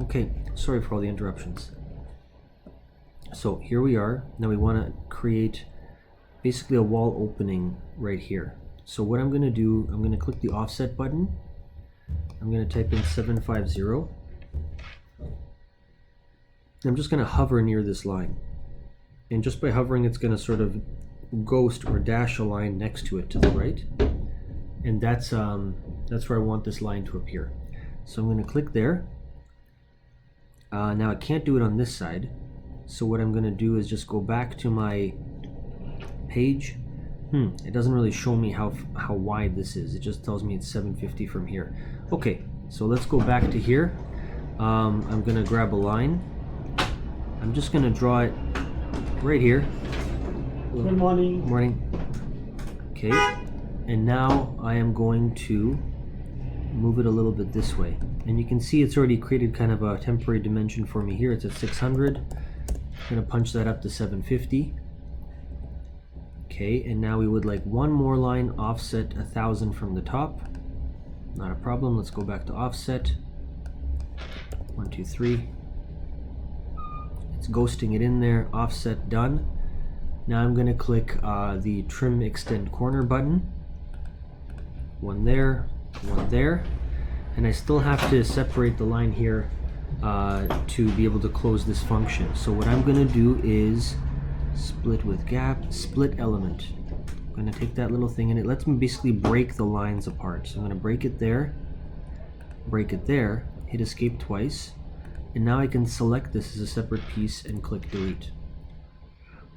Okay, sorry for all the interruptions. So here we are. Now we want to create basically a wall opening right here. So what I'm going to do, I'm going to click the offset button. I'm going to type in 750. I'm just going to hover near this line. And just by hovering, it's going to sort of ghost or dash a line next to it to the right. And that's where I want this line to appear. So I'm going to click there. Now I can't do it on this side. So what I'm going to do is just go back to my page. It doesn't really show me how wide this is. It just tells me it's 750 from here. Okay, so let's go back to here. I'm going to grab a line. I'm just going to draw it right here. Good morning. Morning. Okay, and now I am going to move it a little bit this way. And you can see it's already created kind of a temporary dimension for me here. It's at 600. I'm going to punch that up to 750. Okay, and now we would like one more line offset 1000 from the top. Not a problem. Let's go back to offset. 1, 2, 3. It's ghosting it in there. Offset done. Now I'm going to click the trim extend corner button. One there, one there. And I still have to separate the line here to be able to close this function. So what I'm going to do is split with gap, split element. I'm going to take that little thing and it lets me basically break the lines apart. So I'm going to break it there, hit escape twice, and now I can select this as a separate piece and click delete.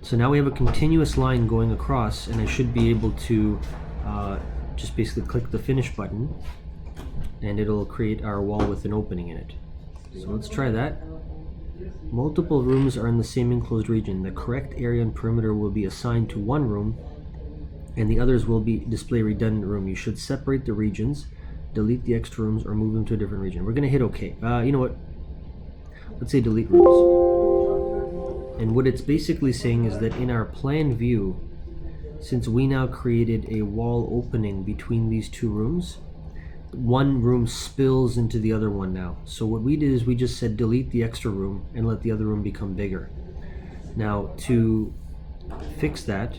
So now we have a continuous line going across, and I should be able to just basically click the finish button and it'll create our wall with an opening in it. So let's try that. Multiple rooms are in the same enclosed region. The correct area and perimeter will be assigned to one room and the others will be display redundant room. You should separate the regions, delete the extra rooms, or move them to a different region. We're going to hit OK. You know what? Let's say delete rooms. And what it's basically saying is that in our plan view, since we now created a wall opening between these two rooms, one room spills into the other one now. So what we did is we just said delete the extra room and let the other room become bigger. Now to fix that,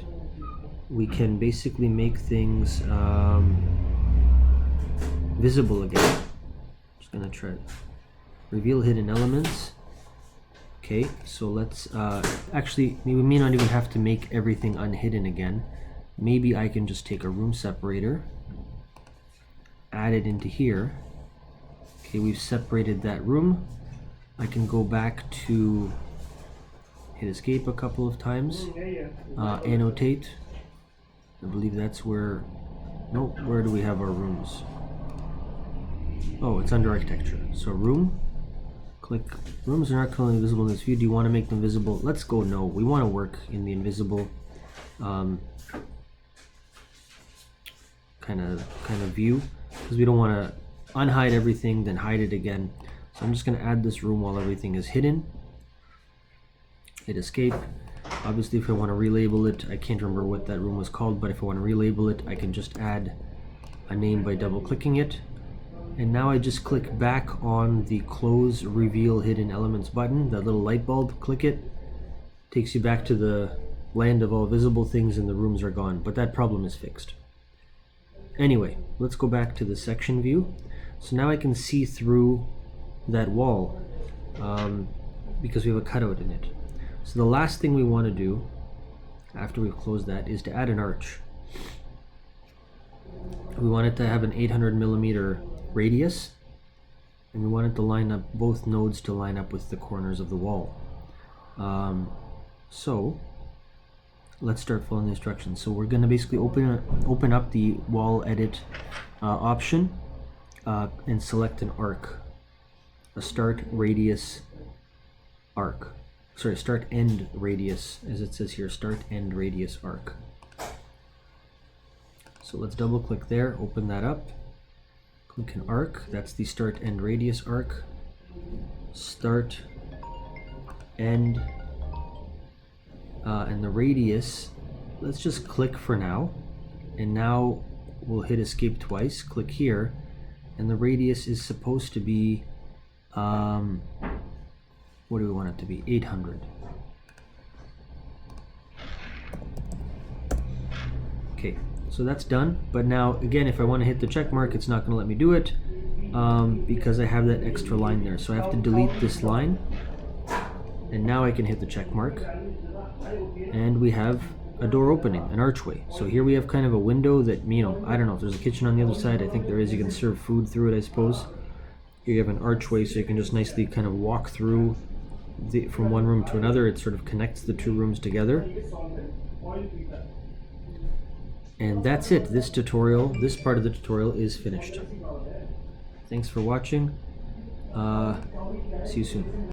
we can basically make things visible again. Just gonna try reveal hidden elements. Okay, so let's actually we may not even have to make everything unhidden again. Maybe I can just take a room separator, add it into here. Okay, we've separated that room. I can go back to hit escape a couple of times, annotate. I believe that's where, nope, where do we have our rooms? Oh, it's under architecture. So room, click, rooms are not currently visible in this view. Do you want to make them visible? Let's go no. We want to work in the invisible kind of view, because we don't want to unhide everything then hide it again. So I'm just going to add this room while everything is hidden. Hit escape. Obviously if I want to relabel it, I can't remember what that room was called, but if I want to relabel it, I can just add a name by double clicking it. And now I just click back on the close reveal hidden elements button, that little light bulb, click it, takes you back to the land of all visible things and the rooms are gone, but that problem is fixed. Anyway, let's go back to the section view. So now I can see through that wall because we have a cutout in it. So the last thing we want to do after we've closed that is to add an arch. We want it to have an 800mm radius, and we want it to line up, both nodes to line up with the corners of the wall. So let's start following the instructions. So we're going to basically open up the wall edit option and select an arc, a start radius arc. Sorry, start end radius, as it says here, start end radius arc. So let's double click there, open that up, click an arc, that's the start end radius arc, start end, and the radius, let's just click for now, and now we'll hit escape twice, click here, and the radius is supposed to be what do we want it to be? 800. Okay, so that's done. But now, again, if I want to hit the check mark, it's not going to let me do it because I have that extra line there. So I have to delete this line. And now I can hit the check mark. And we have a door opening, an archway. So here we have kind of a window that, I don't know if there's a kitchen on the other side. I think there is. You can serve food through it, I suppose. Here you have an archway, so you can just nicely kind of walk through from one room to another. It sort of connects the two rooms together. And that's it. This part of the tutorial is finished. Thanks for watching. See you soon.